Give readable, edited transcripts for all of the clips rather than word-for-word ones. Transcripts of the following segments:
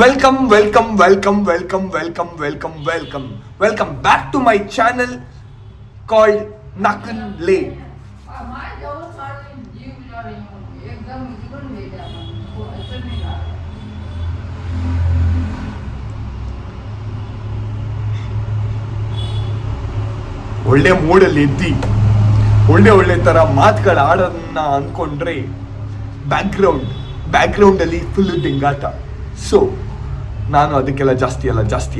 Welcome, welcome, welcome, welcome, welcome, welcome, welcome. Welcome back to my channel called Nakan Lay. ಒಳ್ಳೆ ಮೂಡಲ್ಲಿ ಎದ್ದಿ ಒಳ್ಳೆ ಥರ ಮಾತುಗಳು ಆಡೋದನ್ನ ಅಂದ್ಕೊಂಡ್ರೆ ಬ್ಯಾಕ್ಗ್ರೌಂಡಲ್ಲಿ ಫುಲ್ಲು ದಿಂಗಾಟ. ಸೊ ನಾನು ಅದಕ್ಕೆಲ್ಲ ಜಾಸ್ತಿ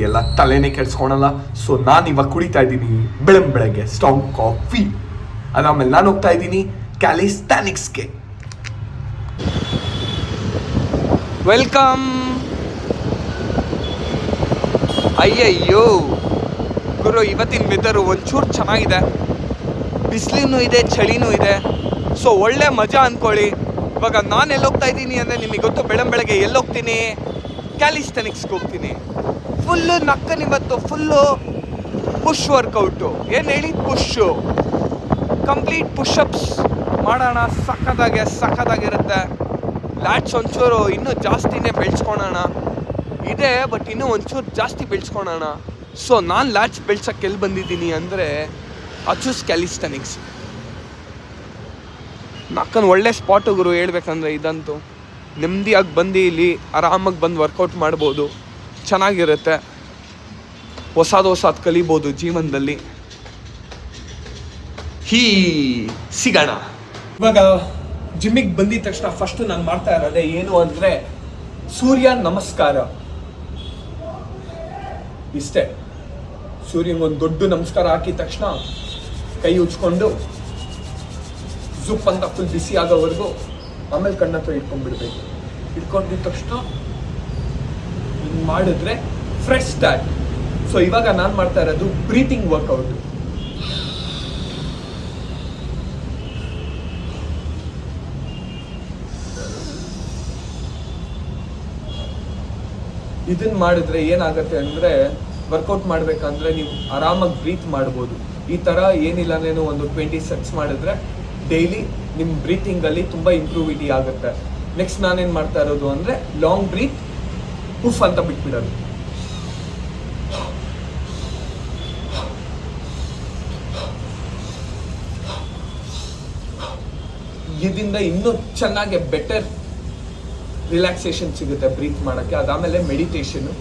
ಎಲ್ಲ ತಲೆನೇ ಕೆಡ್ಸ್ಕೊಳಲ್ಲ. ಸೊ ನಾನು ಇವಾಗ ಕುಡಿತಾ ಇದ್ದೀನಿ ಬೆಳಗ್ಗೆ ಸ್ಟ್ರಾಂಗ್ ಕಾಫಿ. ಅದಾದ್ಮೇಲೆ ನಾನು ಹೋಗ್ತಾ ಇದ್ದೀನಿ ಕ್ಯಾಲಿಸ್ಟಾನಿಕ್ಸ್ಗೆ. ವೆಲ್ಕಮ್. ಅಯ್ಯಯ್ಯೋ ಗುರು, ಇವತ್ತಿನ ವೆದರು ಒಂಚೂರು ಚೆನ್ನಾಗಿದೆ. ಬಿಸಿಲಿನೂ ಇದೆ, ಚಳಿನೂ ಇದೆ. ಸೊ ಒಳ್ಳೆ ಮಜಾ ಅಂದ್ಕೊಳ್ಳಿ. ಇವಾಗ ನಾನು ಎಲ್ಲೋಗ್ತಾ ಇದ್ದೀನಿ ಅಂದರೆ ನಿಮಗೆ ಗೊತ್ತು, ಬೆಳಗ್ಗೆ ಎಲ್ಲೋಗ್ತೀನಿ, ಕ್ಯಾಲಿಸ್ಟಾನಿಕ್ಸ್ಗೆ ಹೋಗ್ತೀನಿ. ಫುಲ್ಲು ನಕ್ಕನ್ ಇವತ್ತು, ಫುಲ್ಲು ಪುಷ್ ವರ್ಕೌಟು. ಏನು ಹೇಳಿ, ಪುಷ್ಷು, ಕಂಪ್ಲೀಟ್ ಪುಷಪ್ಸ್ ಮಾಡೋಣ. ಸಖತ್ತಾಗಿರುತ್ತೆ. ಲ್ಯಾಟ್ಸ್ ಒಂಚೂರು ಇನ್ನೂ ಜಾಸ್ತಿನೇ ಬೆಳೆಸ್ಕೊಳೋಣ ಇದೆ, ಬಟ್ ಇನ್ನೂ ಒಂಚೂರು ಜಾಸ್ತಿ ಬೆಳೆಸ್ಕೊಳೋಣ. ಸೊ ನಾನು ಲ್ಯಾಟ್ಸ್ ಬೆಳ್ಸೋಕ್ಕೆ ಎಲ್ಲಿ ಬಂದಿದ್ದೀನಿ ಅಂದರೆ ಅಚೂಸ್ ಕ್ಯಾಲಿಸ್ಟಾನಿಕ್ಸ್. ನಕ್ಕನ್ ಒಳ್ಳೆ ಸ್ಪಾಟು ಗುರು, ಹೇಳ್ಬೇಕಂದ್ರೆ ಇದಂತೂ. ನೆಮ್ಮದಿಯಾಗಿ ಬಂದು ಇಲ್ಲಿ ಆರಾಮಾಗಿ ಬಂದು ವರ್ಕೌಟ್ ಮಾಡ್ಬೋದು, ಚೆನ್ನಾಗಿರುತ್ತೆ. ಹೊಸದು ಕಲಿಬೋದು ಜೀವನದಲ್ಲಿ. ಸಿಗೋಣ. ಇವಾಗ ಜಿಮ್ಮಿಗೆ ಬಂದಿದ ತಕ್ಷಣ ಫಸ್ಟ್ ನಾನು ಮಾಡ್ತಾ ಇರೋದೇ ಏನು ಅಂದರೆ ಸೂರ್ಯ ನಮಸ್ಕಾರ. ಇಷ್ಟೇ. ಸೂರ್ಯಂಗೊಂದು ದೊಡ್ಡ ನಮಸ್ಕಾರ ಹಾಕಿದ ತಕ್ಷಣ ಕೈ ಉಚ್ಕೊಂಡು ಜುಪ್ ಅಂತ ಫುಲ್ ಬಿಸಿ ಆಗೋವರೆಗೂ, ಆಮೇಲೆ ಕಣ್ಣತ್ರ ಇಟ್ಕೊಂಡ್ಬಿಡ್ಬೇಕು. ಇಟ್ಕೊಂಡಿದ್ದ ತಕ್ಷಣ ಹಿಂಗೆ ಮಾಡಿದ್ರೆ ಫ್ರೆಶ್ ಸ್ಟಾರ್ಟ್. ಸೊ ಇವಾಗ ನಾನು ಮಾಡ್ತಾ ಇರೋದು ಬ್ರೀತಿಂಗ್ ವರ್ಕೌಟ್. ಇದನ್ನ ಮಾಡಿದ್ರೆ ಏನಾಗುತ್ತೆ ಅಂದರೆ, ವರ್ಕೌಟ್ ಮಾಡ್ಬೇಕಂದ್ರೆ ನೀವು ಆರಾಮಾಗಿ ಬ್ರೀತ್ ಮಾಡ್ಬೋದು. ಈ ಥರ ಏನಿಲ್ಲ, ನಾನು ಒಂದು 20 ಸೆಟ್ಸ್ ಮಾಡಿದ್ರೆ ಡೈಲಿ ನಿಮ್ಮ ಬ್ರೀತಿಂಗಲ್ಲಿ ತುಂಬ ಇಂಪ್ರೂವಿಟಿ ಆಗುತ್ತೆ. ನೆಕ್ಸ್ಟ್ ನಾನೇನು ಮಾಡ್ತಾ ಇರೋದು ಅಂದರೆ ಲಾಂಗ್ ಬ್ರೀತ್, ಉಫ್ ಅಂತ ಬಿಟ್ಬಿಡೋದು. ಇದರಿಂದ ಇನ್ನೂ ಚೆನ್ನಾಗಿ ಬೆಟರ್ ರಿಲ್ಯಾಕ್ಸೇಷನ್ ಸಿಗುತ್ತೆ ಬ್ರೀತ್ ಮಾಡೋಕ್ಕೆ. ಅದಾದಮೇಲೆ ಮೆಡಿಟೇಷನು.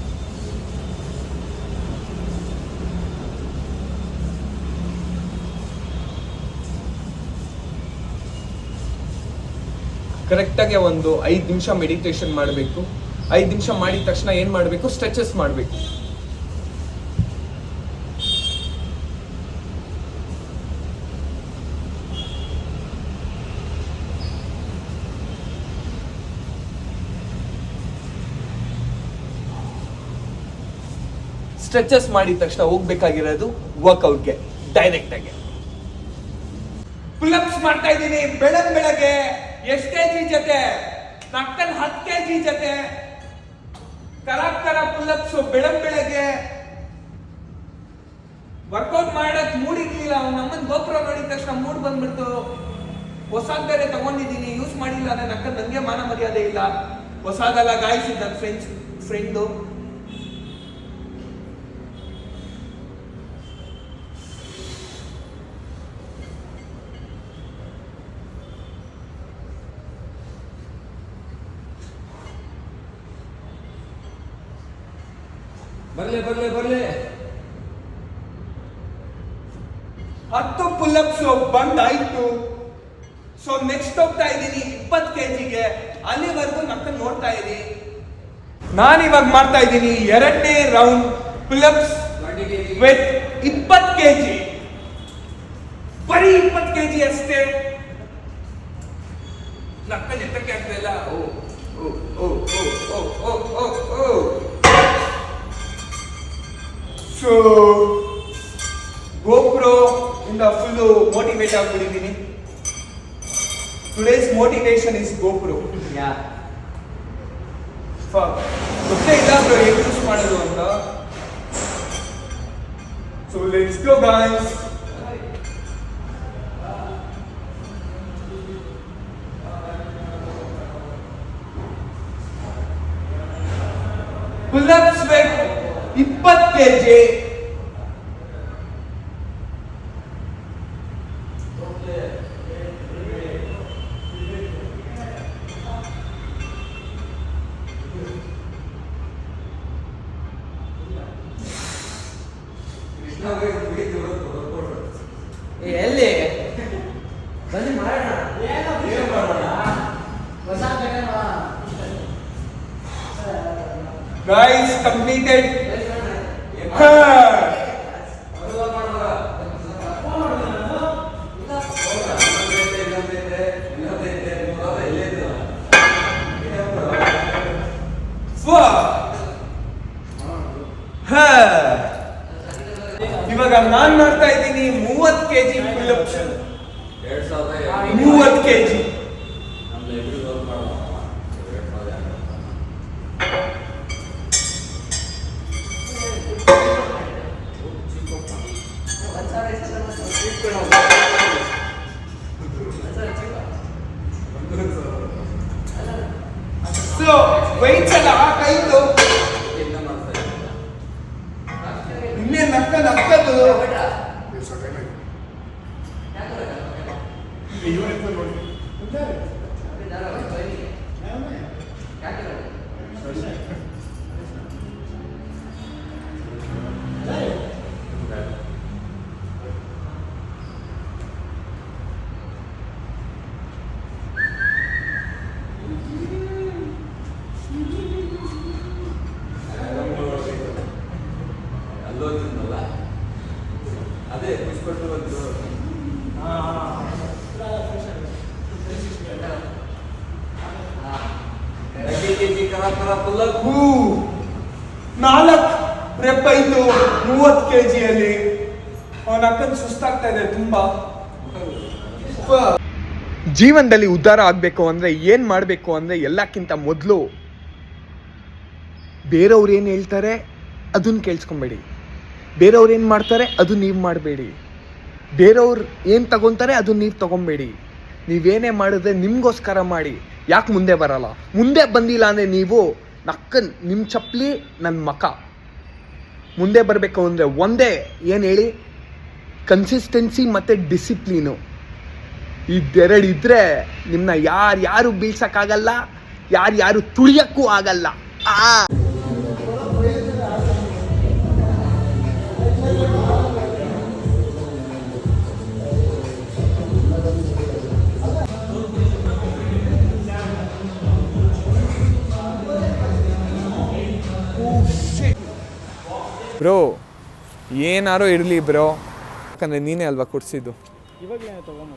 ಕರೆಕ್ಟಾಗಿ ಒಂದು 5 ನಿಮಿಷ ಮೆಡಿಟೇಷನ್ ಮಾಡಬೇಕು. 5 ನಿಮಿಷ ಮಾಡಿದ ತಕ್ಷಣ ಏನು ಮಾಡಬೇಕು, ಸ್ಟ್ರೆಚಸ್ ಮಾಡಬೇಕು. ಸ್ಟ್ರೆಚಸ್ ಮಾಡಿದ ತಕ್ಷಣ ಹೋಗ್ಬೇಕಾಗಿರೋದು ವರ್ಕೌಟ್ಗೆ ಡೈರೆಕ್ಟಾಗಿ. ಪುಲ್ಅಪ್ಸ್ ಮಾಡ್ತಾ ಇದ್ದೀನಿ ಬೆಳಗ್ಗೆ. ಎಷ್ಟು ಕೆಜಿ ಜೊತೆ? ನಕ್ಕನ್ 10 kg ಜೊತೆ ಕರ ಪುಲ್ಅಪ್ಸ್ ಬೆಳಗ್ಗೆ. ವರ್ಕೌಟ್ ಮಾಡಕ್ ಮೂಡಿರ್ಲಿಲ್ಲ. ನಮ್ಮನ್ ಗೋಪುರ ನೋಡಿದ ತಕ್ಷಣ ಮೂಡ್ ಬಂದ್ಬಿಡ್ತು. ಹೊಸಾದ್ ಬೇರೆ ತಗೊಂಡಿದ್ದೀನಿ, ಯೂಸ್ ಮಾಡಿಲ್ಲ. ನಕ್ಕನ್ ನಂಗೆ ಮಾನ ಮರ್ಯಾದೆ ಇಲ್ಲ. ಹೊಸಾದೆಲ್ಲ ಗಾಯಿಸಿದ್ ನನ್ನ ಫ್ರೆಂಡು. ಬರ್ಲೆ 10 ಪುಲ್ಅಪ್ಸ್ ಬಂದಾಯ್ತು. ಸೊ ನೆಕ್ಸ್ಟ್ ಹೋಗ್ತಾ ಇದ್ದೀನಿ 20 kgಗೆ. ಅಲ್ಲಿವರೆಗೂ ನಕ್ಕನ್ ನೋಡ್ತಾ ಇರಿ. ನಾನಿವಾಗ ಮಾಡ್ತಾ ಇದ್ದೀನಿ 2ನೇ ರೌಂಡ್ ಪುಲ್ಅಪ್ಸ್ ವಿತ್ 20 kg. ಬರೀ 20 kg ಅಷ್ಟೇ. ನಕ್ಕನ್ ಎತ್ತಕ್ಕೆ ಆಗ್ತಾ ಇಲ್ಲ. ಸೊ ಗೋಪ್ರೋ ಇಂದ ಫುಲ್ಲು ಮೋಟಿವೇಟ್ ಆಗ್ಬಿಟ್ಟಿದ್ದೀನಿ. Today's motivation is GoPro. ಗೊತ್ತೇ ಇಲ್ಲ ಬ್ರೋ ಹೇಗೆ ಯೂಸ್ ಮಾಡೋದು ಅಂತ. So let's go guys. Pull ups weight 20 kg. ಎಲ್ಲಿ ಬನ್ನಿ ಮಾಡೋಣ. Guys, completed. ಇವಾಗ ನಾನ್ ಮಾಡ್ತಾ ಇದ್ದೀನಿ 30 kg pull-ups. 30 kg. So weights ಎಲ್ಲ ಹಾಕಾಯ್ತು. ಇನ್ನೇ ನಕ್ಕದು ಅದೇ ಬಿಸ್ಕೊಟ್ಟು ಬಂದು 4 ರೆಪ್ ಆಯ್ತು 30 kg ಅಲ್ಲಿ. ಅವನ ಅಕ್ಕನ್ ಸುಸ್ತಾಗ್ತಾ ಇದೆ ತುಂಬಾ. ಜೀವನದಲ್ಲಿ ಉದ್ಧಾರ ಆಗಬೇಕು ಅಂದರೆ ಏನು ಮಾಡಬೇಕು ಅಂದರೆ ಎಲ್ಲಕ್ಕಿಂತ ಮೊದಲು ಬೇರೆಯವ್ರು ಏನು ಹೇಳ್ತಾರೆ ಅದನ್ನು ಕೇಳಿಸ್ಕೊಬೇಡಿ. ಬೇರೆಯವ್ರು ಏನು ಮಾಡ್ತಾರೆ ಅದು ನೀವು ಮಾಡಬೇಡಿ. ಬೇರೆಯವ್ರು ಏನು ತಗೊತಾರೆ ಅದನ್ನು ನೀವು ತೊಗೊಬೇಡಿ. ನೀವೇನೇ ಮಾಡಿದ್ರೆ ನಿಮಗೋಸ್ಕರ ಮಾಡಿ. ಯಾಕೆ ಮುಂದೆ ಬರಲ್ಲ? ಮುಂದೆ ಬಂದಿಲ್ಲ ಅಂದರೆ ನೀವು ನಿಮ್ಮ ಚಪ್ಪಲಿ ನನ್ನ ಮಕ. ಮುಂದೆ ಬರಬೇಕು ಅಂದರೆ ಒಂದೇ ಏನು ಹೇಳಿ, ಕನ್ಸಿಸ್ಟೆನ್ಸಿ ಮತ್ತು ಡಿಸಿಪ್ಲೀನು. ಇದೆರಡಿದ್ರೆ ನಿಮ್ಮನ್ನ ಯಾರು ಬೀಳ್ಸೋಕ್ಕಾಗಲ್ಲ, ಯಾರು ತುಳಿಯೋಕ್ಕೂ ಆಗಲ್ಲ. ಬ್ರೋ ಏನಾರು ಇರಲಿ ಬ್ರೋ, ಯಾಕಂದರೆ ನೀನೇ ಅಲ್ವಾ ಕೊಡಿಸಿದ್ದು. ಇವಾಗಲೇ ತಗೊಂಬ